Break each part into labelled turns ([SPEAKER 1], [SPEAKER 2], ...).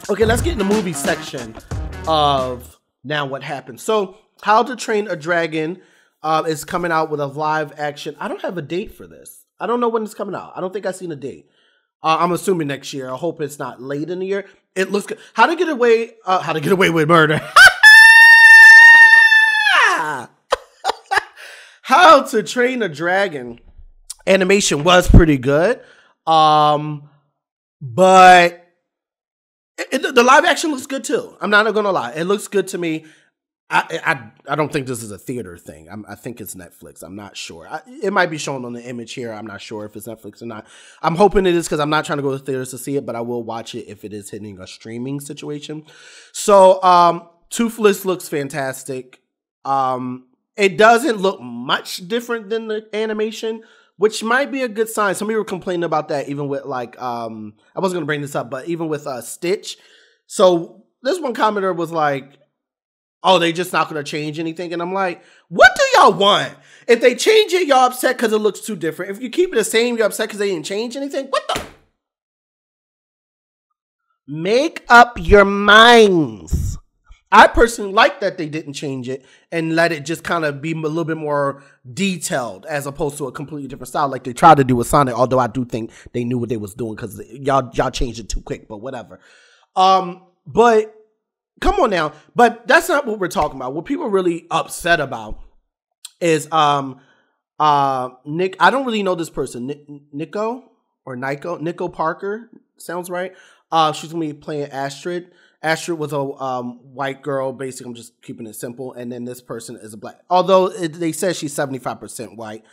[SPEAKER 1] Okay, let's get in the movie section of Now What Happened. So, How to Train a Dragon is coming out with a live action. I don't have a date for this. I don't know when it's coming out. I don't think I've seen a date. I'm assuming next year. I hope it's not late in the year. It looks good. How to Get Away with Murder. How to Train a Dragon animation was pretty good. But the live action looks good too. I'm not gonna lie. It looks good to me. I don't think this is a theater thing. I think it's Netflix. I'm not sure. It might be shown on the image here. I'm not sure if it's Netflix or not. I'm hoping it is because I'm not trying to go to theaters to see it, but I will watch it if it is hitting a streaming situation. So Toothless looks fantastic. It doesn't look much different than the animation, which might be a good sign. Some people were complaining about that, even with like, I wasn't going to bring this up, but even with Stitch. So this one commenter was like, oh, they just not going to change anything. And I'm like, what do y'all want? If they change it, y'all upset because it looks too different. If you keep it the same, you're upset because they didn't change anything. What the? Make up your minds. I personally like that they didn't change it and let it just kind of be a little bit more detailed as opposed to a completely different style like they tried to do with Sonic, although I do think they knew what they was doing because y'all changed it too quick, but whatever. But come on now. But that's not what we're talking about. What people are really upset about is Nick. I don't really know this person. Nico Parker. Sounds right. She's going to be playing Astrid. Astrid was a white girl, basically. I'm just keeping it simple. And then this person is a black. Although they said she's 75% white.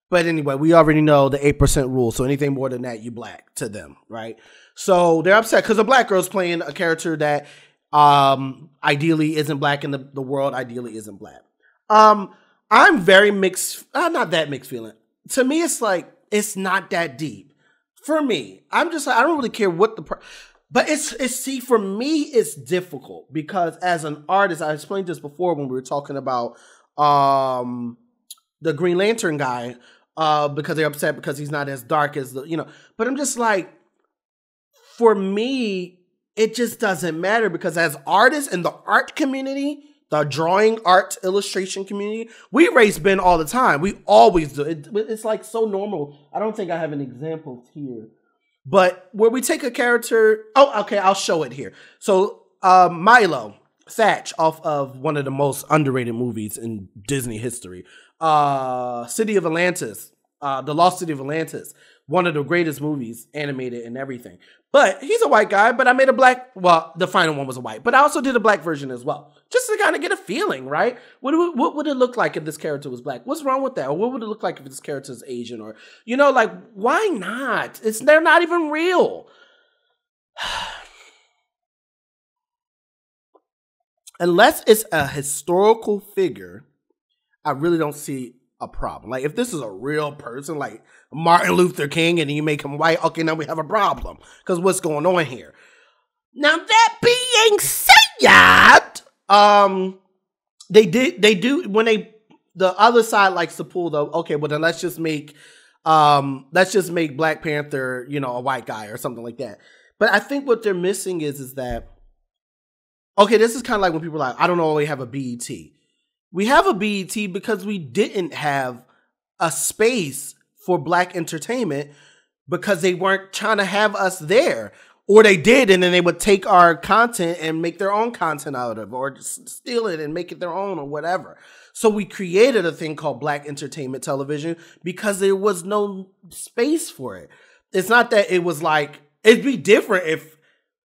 [SPEAKER 1] But anyway, we already know the 8% rule. So anything more than that, you black to them, right? So they're upset because a black girl's playing a character that ideally isn't black and the world ideally isn't black. I'm very mixed. Not that mixed feeling. To me, it's like, it's not that deep. For me, I'm just like, I don't really care what but see, for me, it's difficult because as an artist, I explained this before when we were talking about the Green Lantern guy, because they're upset because he's not as dark as but I'm just like, for me, it just doesn't matter because as artists in the art community, the drawing art illustration community, we race Ben all the time. We always do. It's like so normal. I don't think I have an example here. But where we take a character, okay, I'll show it here. So Milo, Thatch, off of one of the most underrated movies in Disney history, City of Atlantis, The Lost City of Atlantis, one of the greatest movies, animated and everything. But he's a white guy, but I made the final one was a white, but I also did a black version as well. Just to kind of get a feeling, right? What would it look like if this character was black? What's wrong with that? Or what would it look like if this character is Asian? Or, like, why not? They're not even real. Unless it's a historical figure, I really don't see a problem. Like, if this is a real person, like Martin Luther King, and you make him white, okay, now we have a problem. Because what's going on here? Now, that being said, they do when the other side likes to pull okay, well then let's just make Black Panther, a white guy or something like that. But I think what they're missing is that, okay, this is kind of like when people are like, I don't know why we have a BET. We have a BET because we didn't have a space for black entertainment because they weren't trying to have us there. Or they did, and then they would take our content and make their own content out of it, or just steal it and make it their own or whatever. So we created a thing called Black Entertainment Television because there was no space for it. It's not that it was like, it'd be different if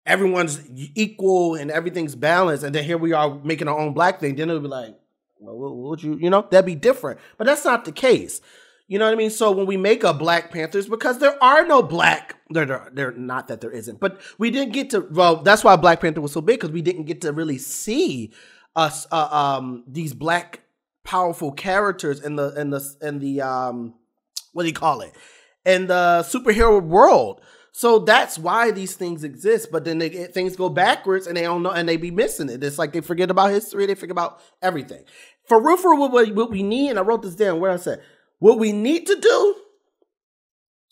[SPEAKER 1] everyone's equal and everything's balanced, and then here we are making our own black thing. Then it would be like, well, what would you, that'd be different. But that's not the case. You know what I mean? So when we make a Black Panthers, because there are no black, they're not that there isn't, but we didn't get to, that's why Black Panther was so big, because we didn't get to really see us, these black powerful characters in the what do you call it? In the superhero world. So that's why these things exist, but then things go backwards and they don't know, and they be missing it. It's like they forget about history, they forget about everything. For real, what we need, and I wrote this down, where I said, what we need to do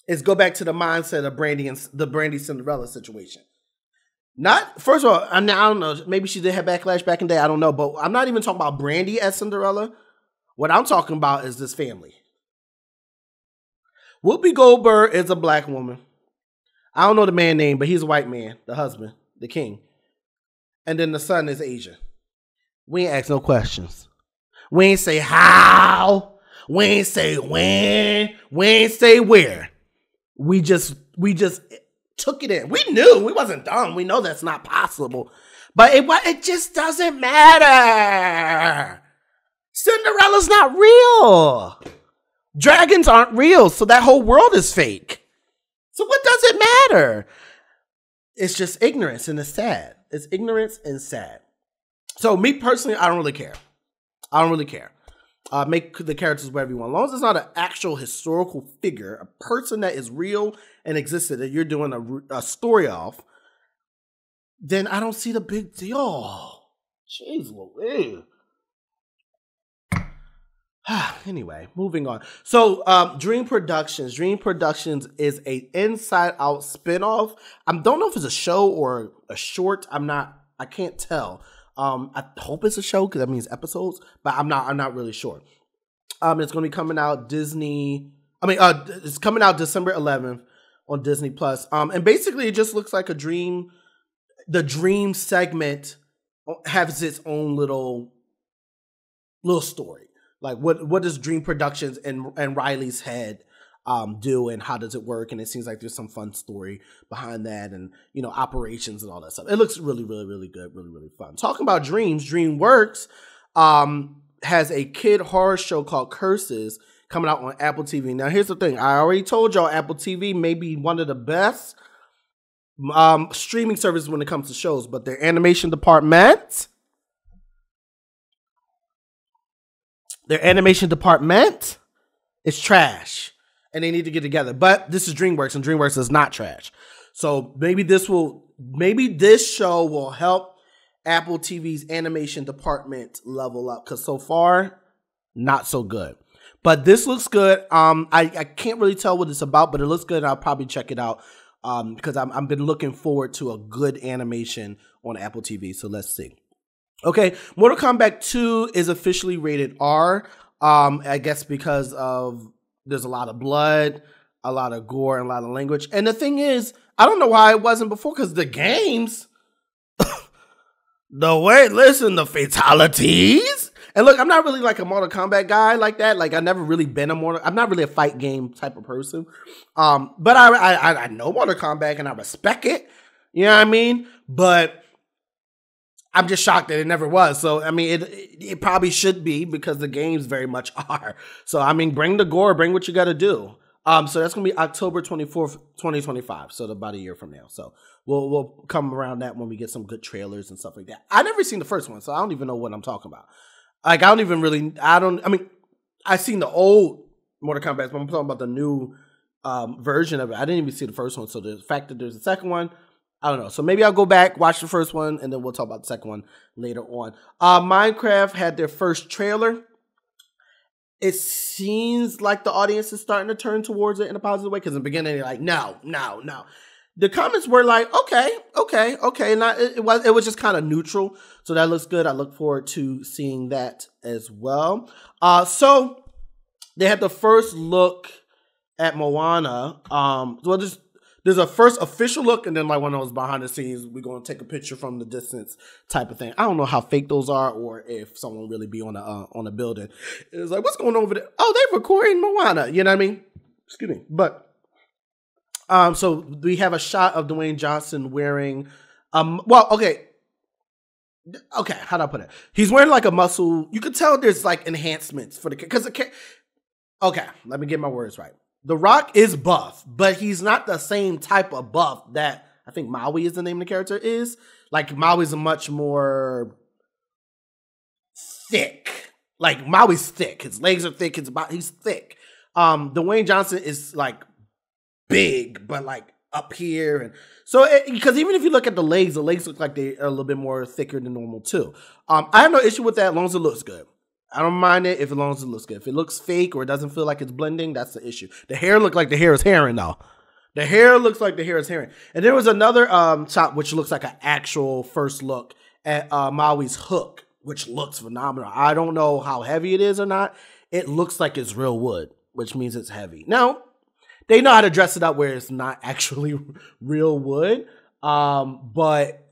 [SPEAKER 1] is go back to the mindset of the Brandy Cinderella situation. Not first of all, I don't know. Maybe she did have backlash back in the day. I don't know, but I'm not even talking about Brandy as Cinderella. What I'm talking about is this family. Whoopi Goldberg is a black woman. I don't know the man's name, but he's a white man, the husband, the king. And then the son is Asian. We ain't ask no questions. We ain't say how. We ain't say when. We ain't say where. We just took it in. We knew. We wasn't dumb. We know that's not possible. But it just doesn't matter. Cinderella's not real. Dragons aren't real, so that whole world is fake. So what does it matter? It's just ignorance, and it's sad. It's ignorance and sad. So me personally, I don't really care. I don't really care. Make the characters whatever you want. As long as it's not an actual historical figure, a person that is real and existed that you're doing a story of, then I don't see the big deal. Jeez Louise. Anyway, moving on. So, Dream Productions. Dream Productions is a Inside Out spinoff. I don't know if it's a show or a short. I can't tell. I hope it's a show because that means episodes, but I'm not really sure. It's going to be coming out it's coming out December 11th on Disney Plus. And basically it just looks like the Dream segment has its own little story. Like what does Dream Productions and Riley's head do, and how does it work? And it seems like there's some fun story behind that, and operations and all that stuff. It looks really, really, really good, really, really fun. Talking about dreams, DreamWorks has a kid horror show called Curses coming out on Apple TV. Now here's the thing: I already told y'all Apple TV may be one of the best streaming services when it comes to shows, but their animation department. Is trash, and they need to get together. But this is DreamWorks, and DreamWorks is not trash. So maybe this show will help Apple TV's animation department level up, because so far, not so good. But this looks good. I can't really tell what it's about, but it looks good. I'll probably check it out because I've been looking forward to a good animation on Apple TV. So let's see. Okay, Mortal Kombat 2 is officially rated R. I guess because there's a lot of blood, a lot of gore, and a lot of language. And the thing is, I don't know why it wasn't before, because the games, the fatalities. And look, I'm not really like a Mortal Kombat guy like that. Like, I've never really been I'm not really a fight game type of person. But I know Mortal Kombat and I respect it. You know what I mean? But I'm just shocked that it never was. So, I mean, it probably should be, because the games very much are. So, I mean, bring the gore, bring what you got to do. So that's going to be October 24th, 2025. So about a year from now. So we'll come around that when we get some good trailers and stuff like that. I never seen the first one, so I don't even know what I'm talking about. Like, I've seen the old Mortal Kombat, but I'm talking about the new version of it. I didn't even see the first one. So the fact that there's a second one, I don't know. So maybe I'll go back, watch the first one, and then we'll talk about the second one later on. Minecraft had their first trailer. It seems like the audience is starting to turn towards it in a positive way, because in the beginning they're like, no. The comments were like, okay. It was just kind of neutral. So that looks good. I look forward to seeing that as well. So they had the first look at Moana. There's a first official look, and then like one of those behind the scenes, we're going to take a picture from the distance type of thing. I don't know how fake those are, or if someone really be on a building. It's like, what's going on over there? Oh, they're recording Moana. You know what I mean? Excuse me. But so we have a shot of Dwayne Johnson wearing okay, how do I put it? He's wearing like a muscle. You could tell there's like enhancements for okay, let me get my words right. The Rock is buff, but he's not the same type of buff that I think Maui is the name of the character is. Like, Maui's a much more thick. Like, Maui's thick. His legs are thick. He's thick. Dwayne Johnson is like big, but like up here. And so, because even if you look at the legs look like they are a little bit more thicker than normal too. I have no issue with that as long as it looks good. I don't mind it as long as it looks good. If it looks fake or it doesn't feel like it's blending, that's the issue. The hair look like the hair is herring though. The hair looks like the hair is herring. And there was another shot which looks like an actual first look at Maui's hook, which looks phenomenal. I don't know how heavy it is or not. It looks like it's real wood, which means it's heavy. Now, they know how to dress it up where it's not actually real wood, but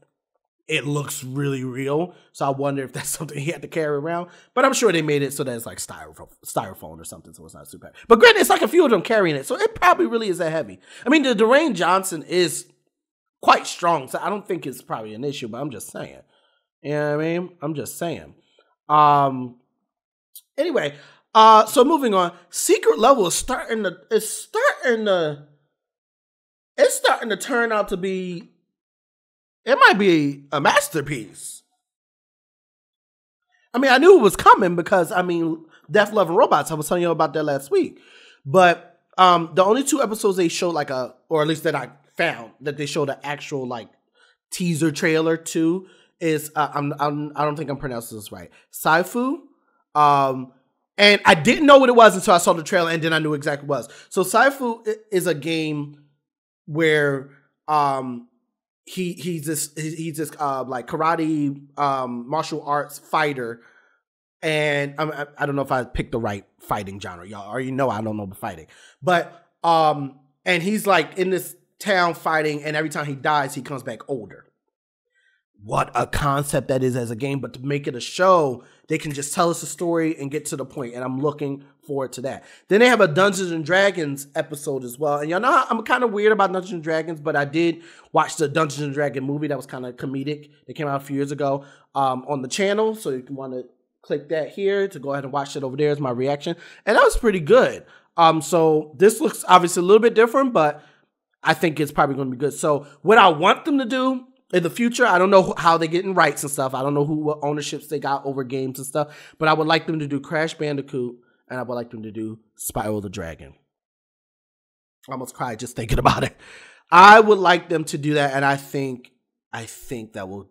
[SPEAKER 1] it looks really real. So I wonder if that's something he had to carry around. But I'm sure they made it so that it's like styrofoam or something, so it's not super heavy. But granted, it's like a few of them carrying it, so it probably really is that heavy. I mean, the Dwayne Johnson is quite strong, so I don't think it's probably an issue, but I'm just saying. You know what I mean? I'm just saying. Anyway, so moving on. Secret Level is starting to turn out to be, it might be a masterpiece. I mean, I knew it was coming because, I mean, Death, Love, and Robots, I was telling you about that last week. But the only 2 episodes they showed or at least that I found, that they showed an actual like teaser trailer to is, I don't think I'm pronouncing this right, Sifu. And I didn't know what it was until I saw the trailer, and then I knew exactly what it was. So Sifu is a game where he's this like karate martial arts fighter, and I don't know if I picked the right fighting genre. Y'all already know I don't know the fighting, but and he's like in this town fighting, and every time he dies, he comes back older. What a concept that is as a game, but to make it a show, they can just tell us a story and get to the point, and I'm looking forward to that. Then they have a Dungeons and Dragons episode as well, and y'all know I'm kind of weird about Dungeons and Dragons, but I did watch the Dungeons and Dragons movie that was kind of comedic. It came out a few years ago on the channel, so you can want to click that here to go ahead and watch it over there as my reaction, and that was pretty good. So this looks obviously a little bit different, but I think it's probably going to be good. So what I want them to do in the future, I don't know how they're getting rights and stuff. I don't know what ownerships they got over games and stuff. But I would like them to do Crash Bandicoot, and I would like them to do Spyro the Dragon. I almost cried just thinking about it. I would like them to do that, and I think that will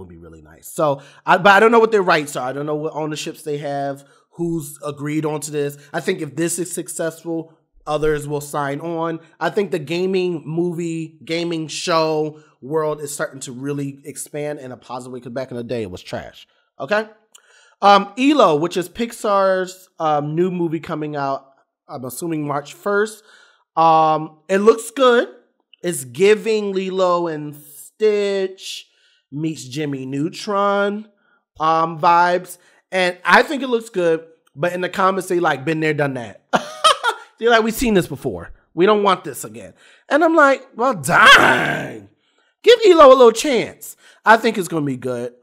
[SPEAKER 1] be really nice. So, but I don't know what their rights are. I don't know what ownerships they have. Who's agreed onto this? I think if this is successful, others will sign on. I think the gaming show world is starting to really expand in a positive way, because back in the day it was trash. Okay. Elio, which is Pixar's new movie coming out, I'm assuming March 1st. It looks good. It's giving Lilo and Stitch meets Jimmy Neutron vibes. And I think it looks good, but in the comments they like, been there, done that. They're like, we've seen this before. We don't want this again. And I'm like, well, dang. Give Elio a little chance. I think it's going to be good.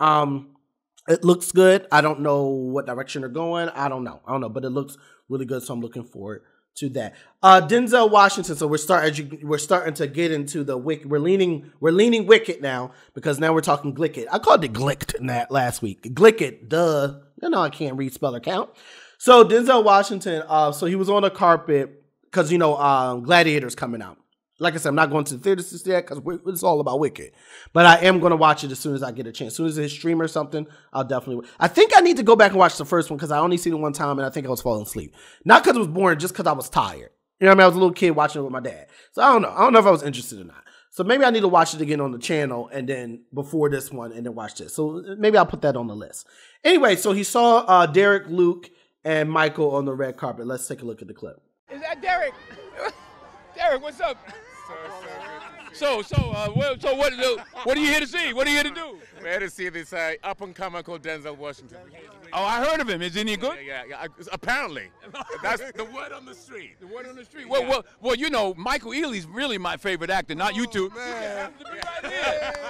[SPEAKER 1] It looks good. I don't know what direction they're going. I don't know, but it looks really good, so I'm looking forward to that. Denzel Washington. So we're starting to get into the Wicked. We're leaning Wicked now, because now we're talking Glicked. I called it Glicked in that last week. Glicked, duh. You know I can't read, spell, or count. So Denzel Washington, so he was on the carpet because, Gladiator's coming out. Like I said, I'm not going to the theaters to see that because it's all about Wicked. But I am going to watch it as soon as I get a chance. As soon as it's stream or something, I'll definitely. I think I need to go back and watch the first one because I only seen it one time and I think I was falling asleep. Not because it was boring, just because I was tired. You know what I mean? I was a little kid watching it with my dad. So I don't know. I don't know if I was interested or not. So maybe I need to watch it again on the channel and then before this one and then watch this. So maybe I'll put that on the list. Anyway, so he saw Derek, Luke, and Michael on the red carpet. Let's take a look at the clip.
[SPEAKER 2] Is that Derek? Derek, what's up? So what are you here to see? What are you here to do?
[SPEAKER 3] We're here to see this up-and-comer called Denzel Washington.
[SPEAKER 2] Oh, I heard of him. Is he good?
[SPEAKER 3] Yeah. Apparently. That's the word on the street.
[SPEAKER 2] The word on the street. Well, Michael Ealy's really my favorite actor, not you two.
[SPEAKER 3] Man.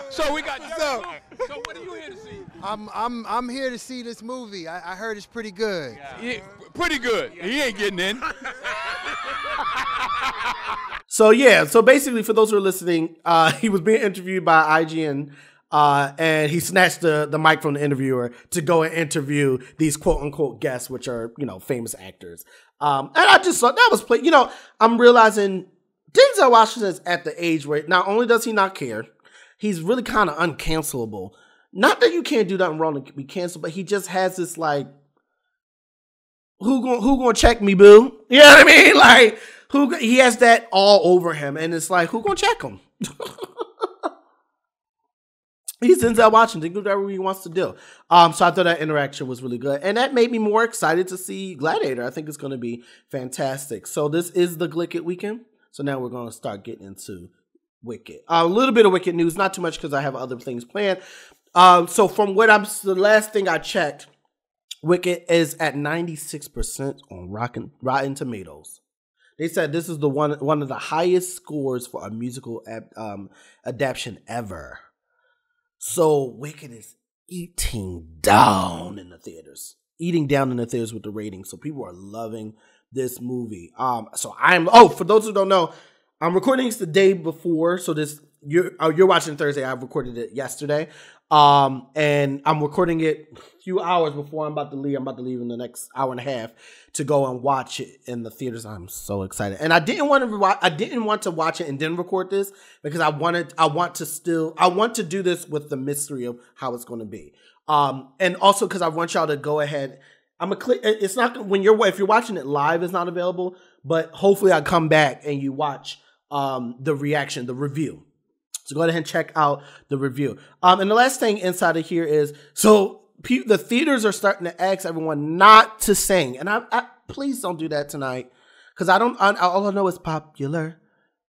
[SPEAKER 2] So we got so what are you here to see?
[SPEAKER 4] I'm here to see this movie. I heard it's pretty good.
[SPEAKER 2] Yeah, pretty good. Yeah. He ain't getting in.
[SPEAKER 1] So basically, for those who are listening, he was being interviewed by IGN, and he snatched the mic from the interviewer to go and interview these quote unquote guests, which are, famous actors. And I just thought that was play. I'm realizing Denzel Washington is at the age where not only does he not care, he's really kind of uncancelable. Not that you can't do nothing wrong to be canceled, but he just has this like, who gonna check me, boo? You know what I mean? Like, He has that all over him, and it's like, who gonna check him? He's Denzel Washington, he can do whatever he wants to do. So I thought that interaction was really good. And that made me more excited to see Gladiator. I think it's going to be fantastic. So this is the Glicket weekend. So now we're going to start getting into Wicked. A little bit of Wicked news, not too much because I have other things planned. So from the last thing I checked, Wicked is at 96% on Rotten Tomatoes. They said this is the one of the highest scores for a musical adaptation ever. So Wicked is eating down in the theaters with the ratings. So people are loving this movie. For those who don't know, I'm recording this the day before. So you're watching Thursday. I recorded it yesterday. And I'm recording it a few hours before I'm about to leave. I'm about to leave in the next hour and a half to go and watch it in the theaters. I'm so excited. And I didn't want to watch it and then record this because I want to do this with the mystery of how it's going to be. And also because I want y'all to go ahead. It's not if you're watching it live, it's not available, but hopefully I'll come back and you watch the reaction, the review. So go ahead and check out the review. And the last thing inside of here is, the theaters are starting to ask everyone not to sing. And I please don't do that tonight. Because all I know is popular.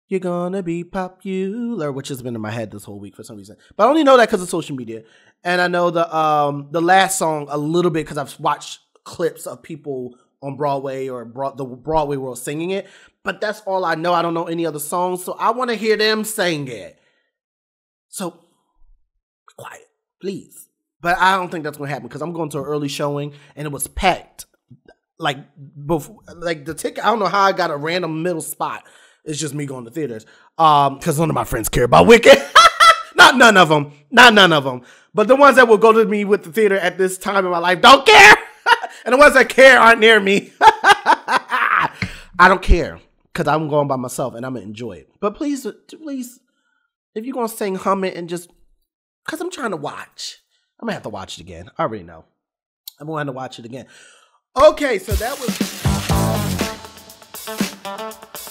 [SPEAKER 1] You're gonna be popular, which has been in my head this whole week for some reason. But I only know that because of social media. And I know the last song a little bit because I've watched clips of people on Broadway or the Broadway world singing it. But that's all I know. I don't know any other songs. So I want to hear them sing it. So, be quiet, please. But I don't think that's going to happen because I'm going to an early showing and it was packed. The ticket, I don't know how I got a random middle spot. It's just me going to theaters. Because none of my friends care about Wicked. Not none of them. But the ones that will go to me with the theater at this time in my life don't care. And the ones that care aren't near me. I don't care because I'm going by myself and I'm going to enjoy it. But please, if you're going to sing, hum it and just, because I'm trying to watch. I'm going to have to watch it again. I already know. I'm going to have to watch it again. Okay, so that was...